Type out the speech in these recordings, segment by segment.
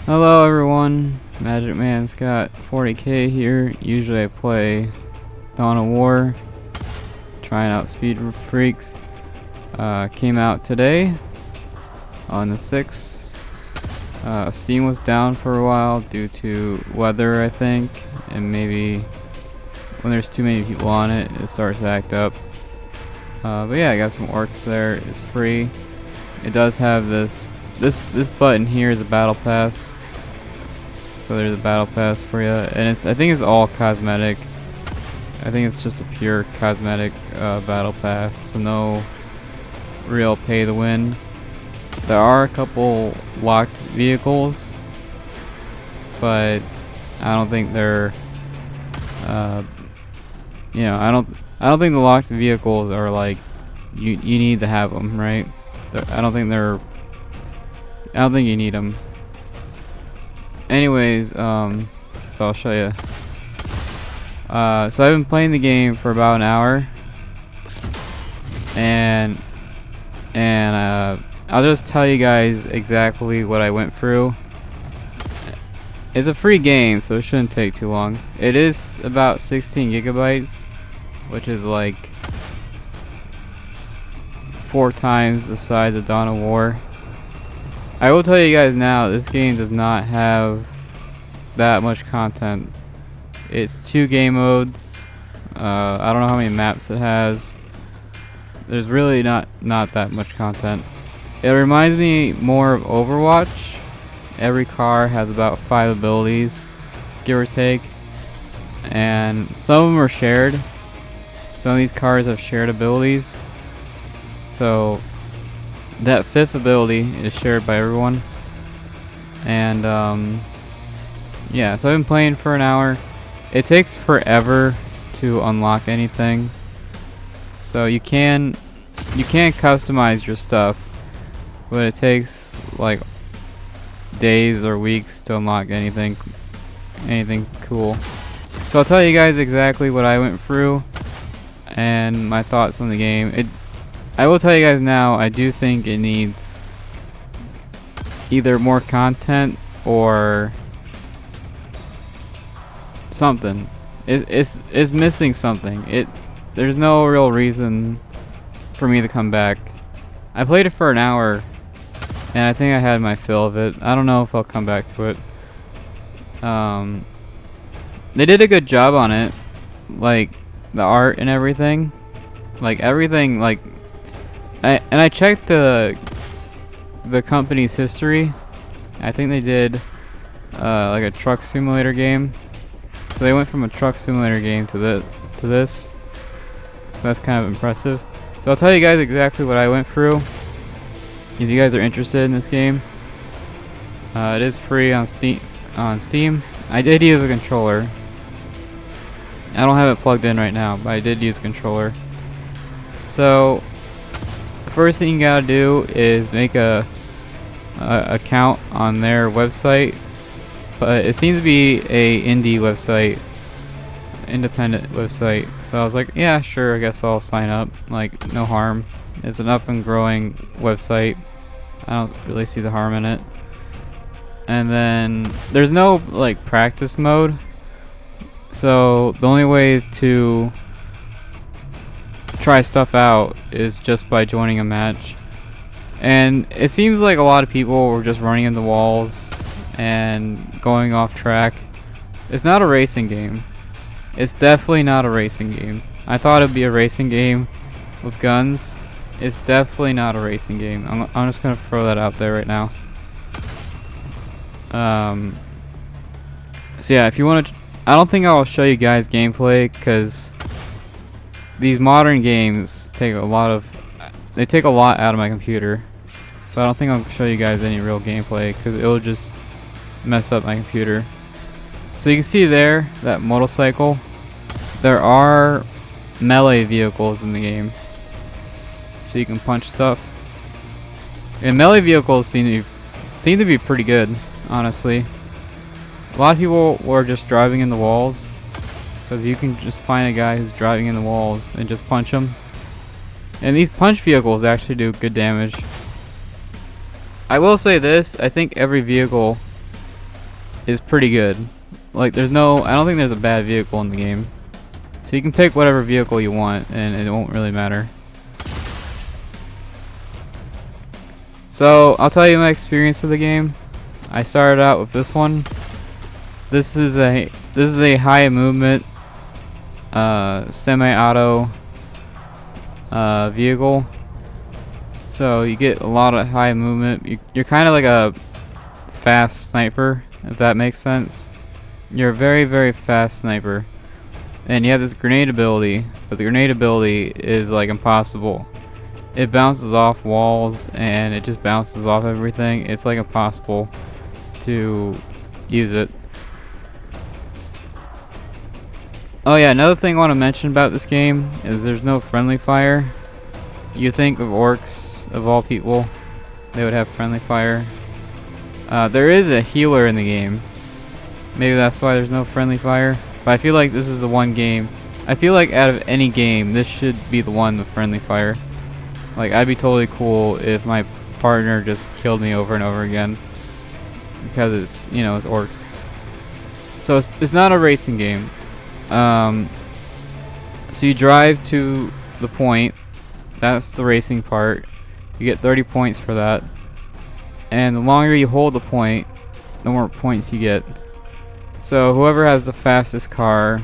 Hello everyone, Magic Man Scott 40k here. Usually I play Dawn of War, trying out speed Freeks. Came out today on the 6th. Steam was down for a while due to weather, I think, and maybe when there's too many people on it, it starts to act up. But yeah, I got some orcs there. It's free. It does have this button here is a battle pass. So there's a battle pass for you, and I think it's all cosmetic. I think it's just a pure cosmetic battle pass, so no real pay to win. There are a couple locked vehicles, but I don't think they're I don't think the locked vehicles are like you need to have them, right? I don't think you need them. Anyways, so I'll show you. So I've been playing the game for about an hour, and I'll just tell you guys exactly what I went through. It's a free game, so it shouldn't take too long. It is about 16 gigabytes, which is like 4 times the size of Dawn of War. I will tell you guys now, this game does not have that much content. It's 2 game modes. I don't know how many maps it has. There's really not that much content. It reminds me more of Overwatch. Every car has about 5 abilities, give or take. And some of them are shared. Some of these cars have shared abilities. So that 5th ability is shared by everyone. And yeah, so I've been playing for an hour. It takes forever to unlock anything, so you can customize your stuff, but it takes like days or weeks to unlock anything cool. So I'll tell you guys exactly what I went through and my thoughts on the game. I will tell you guys now, I do think it needs either more content or something. It's missing something. There's no real reason for me to come back. I played it for an hour, and I think I had my fill of it. I don't know if I'll come back to it. They did a good job on it, like the art and everything. Like everything, like. I checked the company's history. I think they did like a truck simulator game. So they went from a truck simulator game to this. So that's kind of impressive. So I'll tell you guys exactly what I went through. If you guys are interested in this game, it is free on Steam. I did use a controller. I don't have it plugged in right now, but I did use a controller. So first thing you gotta do is make a account on their website, but it seems to be a independent website. So I was like, yeah, sure, I guess I'll sign up. Like, no harm. It's an up and growing website. I don't really see the harm in it. And then there's no like practice mode, so the only way to try stuff out is just by joining a match. And it seems like a lot of people were just running into walls and going off track. It's not a racing game. It's definitely not a racing game. I thought it'd be a racing game with guns. It's definitely not a racing game. I'm just gonna throw that out there right now. So yeah, if you want to, I don't think I'll show you guys gameplay because these modern games take a lot out of my computer. So I don't think I'll show you guys any real gameplay because it'll just mess up my computer. So you can see there, that motorcycle. There are melee vehicles in the game, so you can punch stuff. And melee vehicles seem to be pretty good, honestly. A lot of people were just driving in the walls. So if you can just find a guy who's driving in the walls and just punch him. And these punch vehicles actually do good damage. I will say this, I think every vehicle is pretty good. Like I don't think there's a bad vehicle in the game. So you can pick whatever vehicle you want and it won't really matter. So I'll tell you my experience of the game. I started out with this one. This is a high movement semi-auto vehicle. So you get a lot of high movement. You're kind of like a fast sniper, if that makes sense. You're a very, very fast sniper. And you have this grenade ability, but the grenade ability is like impossible. It bounces off walls and it just bounces off everything. It's like impossible to use it. Oh yeah, another thing I want to mention about this game is there's no friendly fire. You think of orcs, of all people, they would have friendly fire. There is a healer in the game. Maybe that's why there's no friendly fire. But I feel like this is the one game. I feel like out of any game, this should be the one with friendly fire. Like, I'd be totally cool if my partner just killed me over and over again. Because it's, you know, it's orcs. So it's not a racing game. So you drive to the point. That's the racing part. You get 30 points for that. And the longer you hold the point, the more points you get. So whoever has the fastest car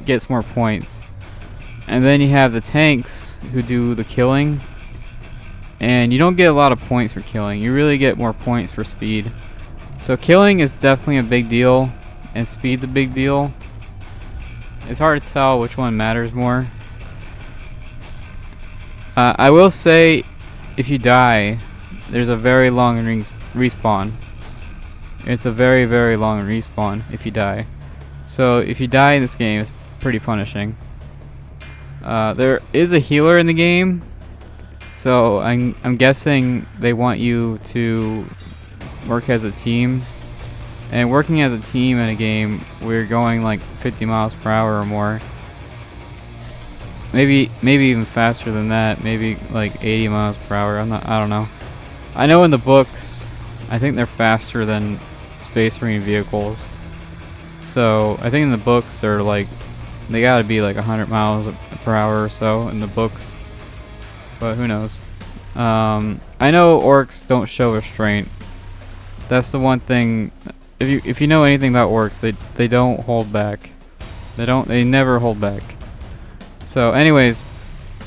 gets more points. And then you have the tanks who do the killing. And you don't get a lot of points for killing. You really get more points for speed. So killing is definitely a big deal. And speed's a big deal. It's hard to tell which one matters more. I will say, if you die, there's a very long respawn. It's a very, very long respawn if you die. So if you die in this game, it's pretty punishing. There is a healer in the game, so I'm guessing they want you to work as a team. And working as a team in a game, we're going like 50 miles per hour or more. Maybe even faster than that. Maybe like 80 miles per hour. I don't know. I know in the books, I think they're faster than Space Marine vehicles. So I think in the books they're like, they gotta be like 100 miles per hour or so in the books. But who knows? I know orcs don't show restraint. That's the one thing. If you know anything about orcs, they don't hold back. They never hold back. So anyways,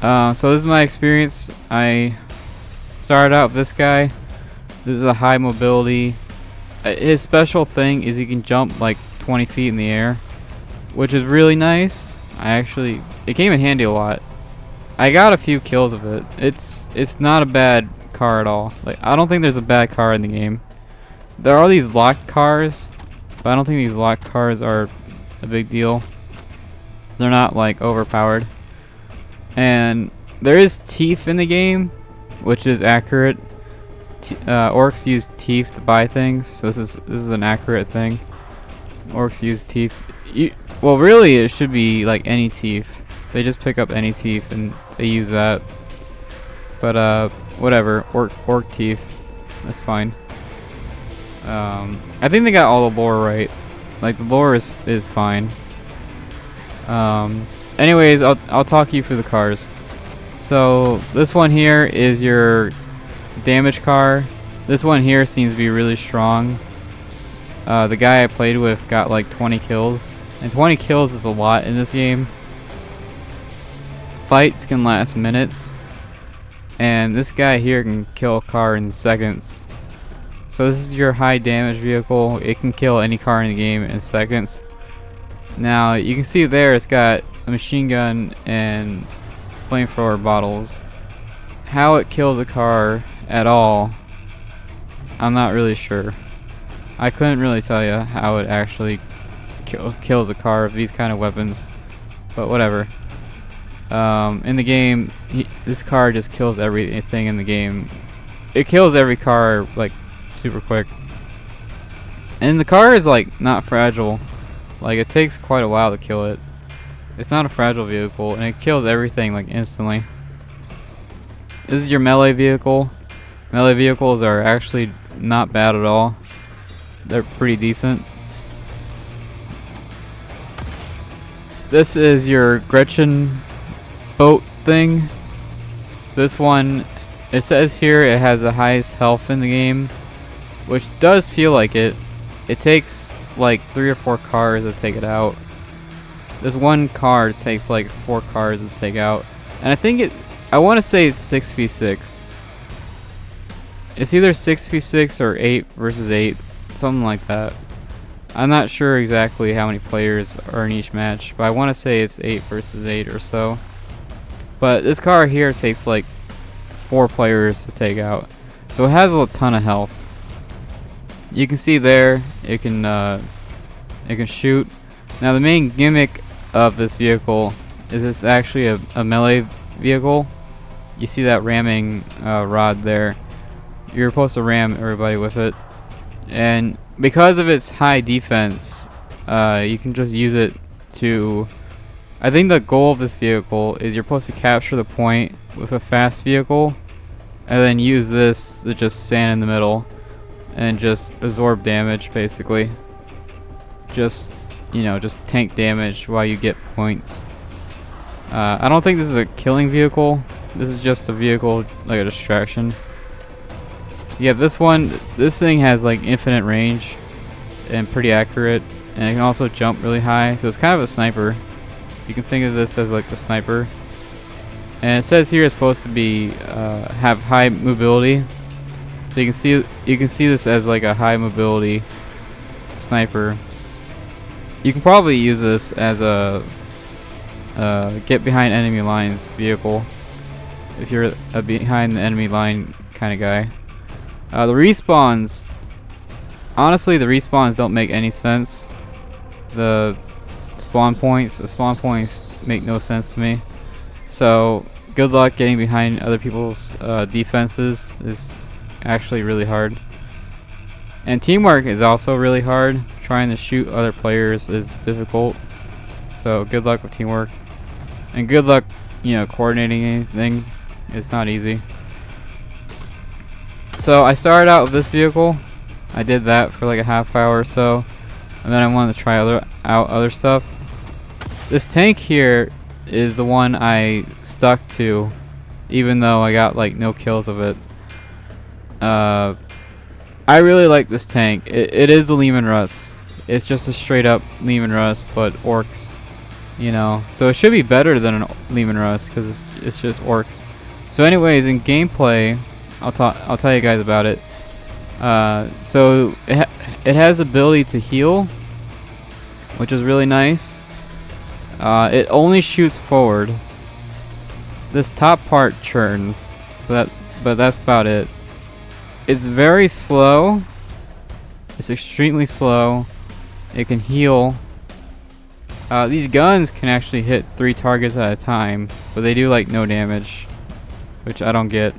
so this is my experience. I started out with this guy. This is a high mobility. His special thing is he can jump like 20 feet in the air, which is really nice. It came in handy a lot. I got a few kills of it. It's not a bad car at all. Like, I don't think there's a bad car in the game. There are these locked cars, but I don't think these locked cars are a big deal. They're not like overpowered. And there is teeth in the game, which is accurate. Orcs use teeth to buy things, so this is an accurate thing. Orcs use teeth. Well, really, it should be like any teeth. They just pick up any teeth and they use that. But whatever, orc teeth, that's fine. I think they got all the lore right. Like, the lore is fine. Anyways, I'll talk you through the cars. So this one here is your damage car. This one here seems to be really strong. The guy I played with got like 20 kills, and 20 kills is a lot in this game. Fights can last minutes, and this guy here can kill a car in seconds. So this is your high damage vehicle. It can kill any car in the game in seconds. Now you can see there it's got a machine gun and flamethrower bottles. How it kills a car at all, I'm not really sure. I couldn't really tell you how it actually kills a car with these kind of weapons, but whatever. In the game, this car just kills everything in the game. It kills every car like super quick. And the car is like not fragile. Like, it takes quite a while to kill it. It's not a fragile vehicle, and it kills everything like instantly. This is your melee vehicle. Melee vehicles are actually not bad at all. they're pretty decent. This is your Gretchen boat thing. This one, it says here it has the highest health in the game, which does feel like it. It takes like 3 or 4 cars to take it out. This one car takes like 4 cars to take out. And I think I want to say it's 6v6. It's either 6v6 or 8 versus 8, something like that. I'm not sure exactly how many players are in each match, but I want to say it's 8 versus 8 or so. But this car here takes like 4 players to take out, so it has a ton of health. You can see there, it can shoot. Now the main gimmick of this vehicle is it's actually a melee vehicle. You see that ramming rod there. You're supposed to ram everybody with it, and because of its high defense, you can just use it to... I think the goal of this vehicle is you're supposed to capture the point with a fast vehicle, and then use this to just stand in the middle and just absorb damage, basically. Just, you know, just tank damage while you get points. I don't think this is a killing vehicle. This is just a vehicle, like a distraction. Yeah, this thing has like infinite range and pretty accurate, and it can also jump really high, so it's kind of a sniper. You can think of this as like the sniper. And it says here it's supposed to be have high mobility, so you can see this as like a high mobility sniper. You can probably use this as a get behind enemy lines vehicle if you're a behind the enemy line kind of guy. The respawns, honestly, the respawns don't make any sense. The spawn points make no sense to me. So good luck getting behind other people's defenses. Is actually really hard. And teamwork is also really hard. Trying to shoot other players is difficult. So good luck with teamwork. And good luck, you know, coordinating anything. It's not easy. So I started out with this vehicle. I did that for like a half hour or so, and then I wanted to try out other stuff. This tank here is the one I stuck to, even though I got like no kills of it. I really like this tank. It is a Lehman Russ. It's just a straight up Lehman Russ, but orcs, you know. So it should be better than a Lehman Russ because it's just orcs. So anyways, in gameplay, I'll tell you guys about it. So it has ability to heal, which is really nice. It only shoots forward. This top part churns, but that's about it. It's very slow. It's extremely slow. It can heal. These guns can actually hit 3 targets at a time, but they do like no damage, which I don't get.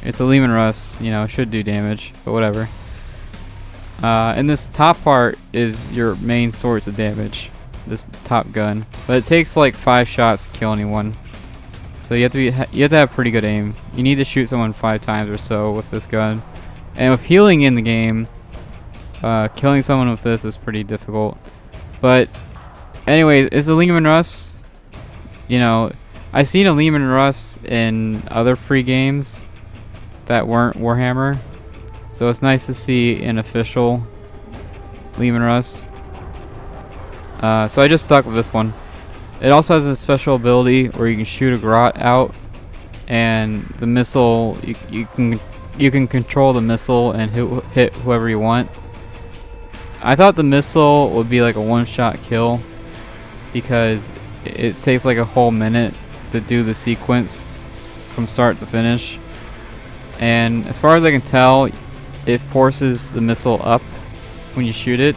It's a Lehman Russ, you know, it should do damage, but whatever. And this top part is your main source of damage, this top gun. But it takes like 5 shots to kill anyone. So you have to have pretty good aim. You need to shoot someone 5 times or so with this gun. And with healing in the game, killing someone with this is pretty difficult. But anyway, it's a Lehman Russ. You know, I've seen a Lehman Russ in other free games that weren't Warhammer, so it's nice to see an official Lehman Russ. So I just stuck with this one. It also has a special ability where you can shoot a grot out, and the missile you can control the missile and hit whoever you want. I thought the missile would be like a one-shot kill because it takes like a whole minute to do the sequence from start to finish. And as far as I can tell, it forces the missile up when you shoot it,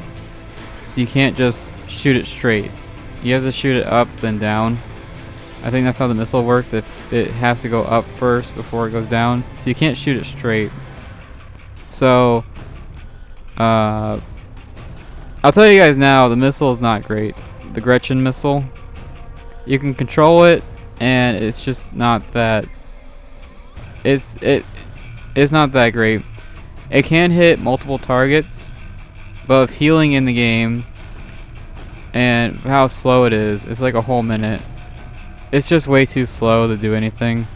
so you can't just shoot it straight. You have to shoot it up then down. I think that's how the missile works. If it has to go up first before it goes down, so you can't shoot it straight. So I'll tell you guys now, the missile is not great. The Gretchen missile, you can control it, and it's just not that. It's not that great. It can hit multiple targets, but of healing in the game and how slow it is, it's like a whole minute. It's just way too slow to do anything.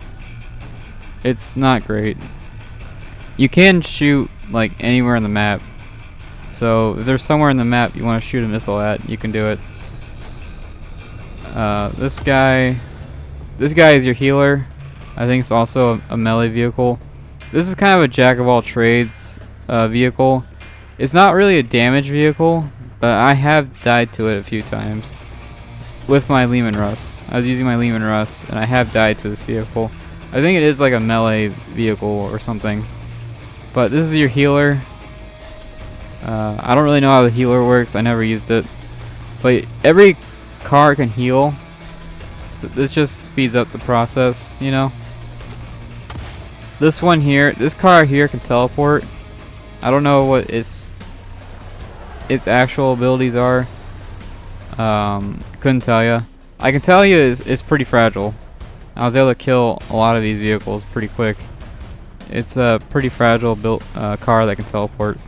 It's not great. You can shoot like anywhere on the map. So if there's somewhere in the map you want to shoot a missile at, you can do it. This guy is your healer. I think it's also a melee vehicle. This is kind of a jack of all trades vehicle. It's not really a damage vehicle, but I have died to it a few times with my Lehman Russ. I was using my Lehman Russ and I have died to this vehicle. I think it is like a melee vehicle or something. But this is your healer. I don't really know how the healer works. I never used it. But every car can heal. So this just speeds up the process, you know. This one here, this car here can teleport. I don't know what its actual abilities are. Couldn't tell you. I can tell you it's pretty fragile. I was able to kill a lot of these vehicles pretty quick. It's a pretty fragile built car that can teleport.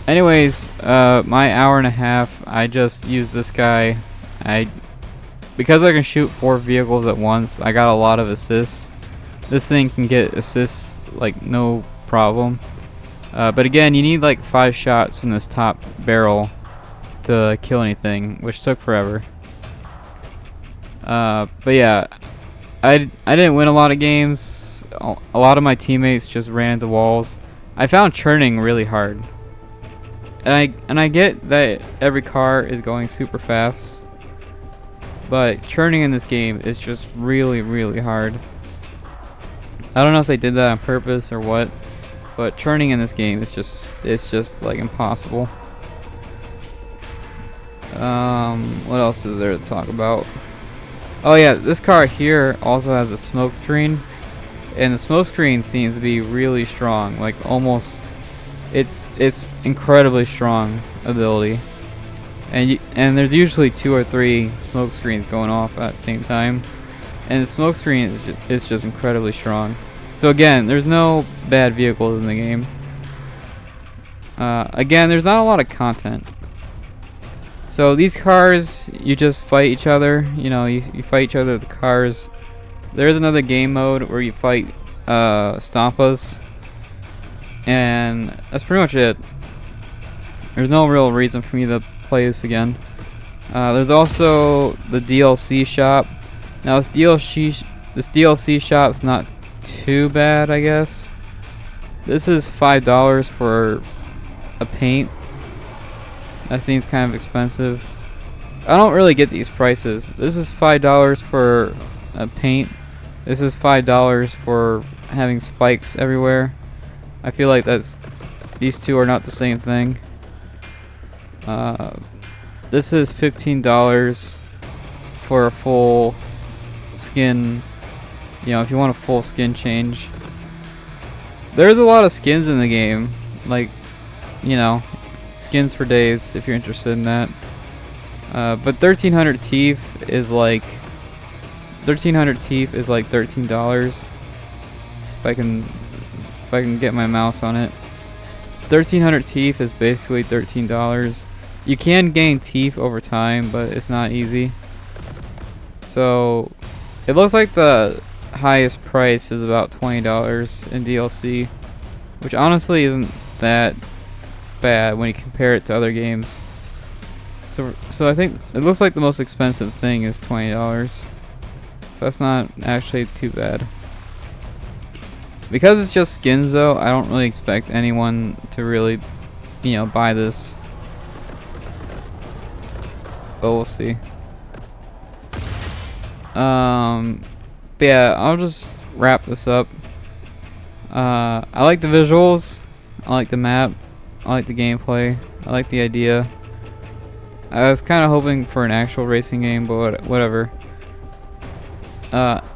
Anyways, my hour and a half, I just used this guy. Because I can shoot 4 vehicles at once, I got a lot of assists. This thing can get assists like no problem. But again, you need like 5 shots from this top barrel to kill anything, which took forever. But yeah, I didn't win a lot of games. A lot of my teammates just ran into walls. I found churning really hard. And I get that every car is going super fast, but churning in this game is just really, really hard. I don't know if they did that on purpose or what, but churning in this game is just like impossible. What else is there to talk about? Oh yeah, this car here also has a smoke screen, and the smoke screen seems to be really strong, like almost it's incredibly strong ability. And there's usually 2 or 3 smoke screens going off at the same time, and the smoke screen is just incredibly strong. So again, there's no bad vehicles in the game. Again, there's not a lot of content. So these cars, you just fight each other. You know, you fight each other with the cars. There is another game mode where you fight Stompas, and that's pretty much it. There's no real reason for me to play this again. There's also the DLC shop. Now this DLC shop's not too bad, I guess. This is $5 for a paint. That seems kind of expensive. I don't really get these prices. This is $5 for a paint. This is $5 for having spikes everywhere. I feel like these two are not the same thing. This is $15 for a full skin. You know, if you want a full skin change. There's a lot of skins in the game, like, you know, skins for days if you're interested in that. But 1300 teeth is like $13. If I can get my mouse on it. 1300 teeth is basically $13. You can gain teeth over time, but it's not easy. So it looks like the highest price is about $20 in DLC, which honestly isn't that bad when you compare it to other games. So I think it looks like the most expensive thing is $20. So that's not actually too bad. Because it's just skins though, I don't really expect anyone to really, you know, buy this. But we'll see. But yeah, I'll just wrap this up. I like the visuals, I like the map, I like the gameplay, I like the idea. I was kind of hoping for an actual racing game, but whatever.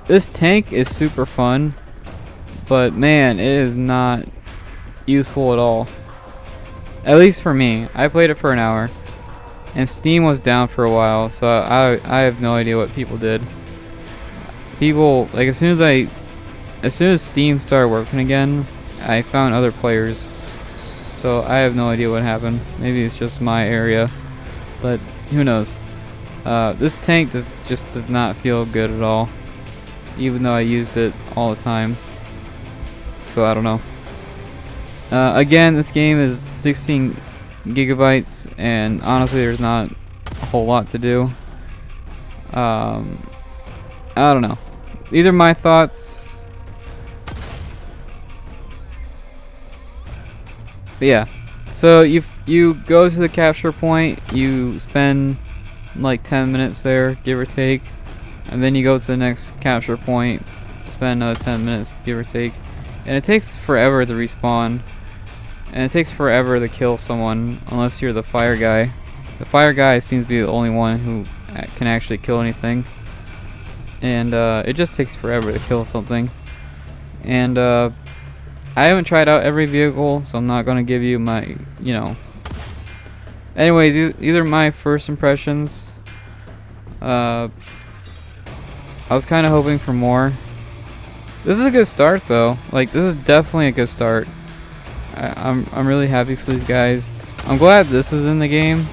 This tank is super fun, but man, it is not useful at all. At least for me. I played it for an hour, and Steam was down for a while, so I have no idea what people did. People, like, as soon as Steam started working again, I found other players. so I have no idea what happened. Maybe it's just my area, but who knows. This tank just does not feel good at all, even though I used it all the time. So I don't know. Again, this game is 16 gigabytes, and honestly, there's not a whole lot to do. I don't know. These are my thoughts. But yeah, so you go to the capture point, you spend like 10 minutes there, give or take, and then you go to the next capture point, spend another 10 minutes, give or take, and it takes forever to respawn, and it takes forever to kill someone unless you're the fire guy. The fire guy seems to be the only one who can actually kill anything, and it just takes forever to kill something. And I haven't tried out every vehicle, so I'm not going to give you my, Anyways, these are my first impressions. I was kind of hoping for more. This is a good start, though. Like, this is definitely a good start. I'm really happy for these guys. I'm glad this is in the game.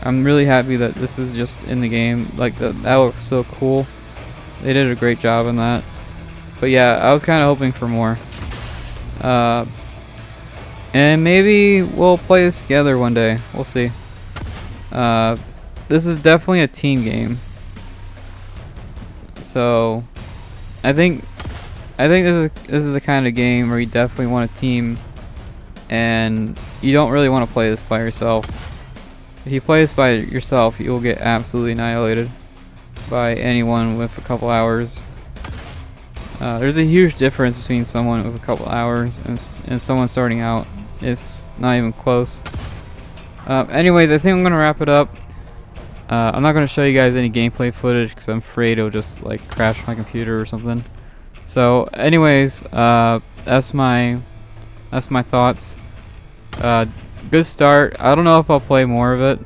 I'm really happy that this is just in the game. Like, that looks so cool. They did a great job on that. But yeah, I was kind of hoping for more. And maybe we'll play this together one day. We'll see. This is definitely a team game. So I think this is the kind of game where you definitely want a team, and you don't really want to play this by yourself. If you play this by yourself, you'll get absolutely annihilated by anyone with a couple hours. There's a huge difference between someone with a couple hours and someone starting out. It's not even close. Anyways, I think I'm gonna wrap it up. I'm not gonna show you guys any gameplay footage because I'm afraid it'll just like crash my computer or something. So, anyways, that's my thoughts. Good start. I don't know if I'll play more of it,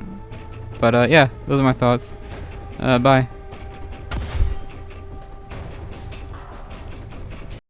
but yeah, those are my thoughts. Bye.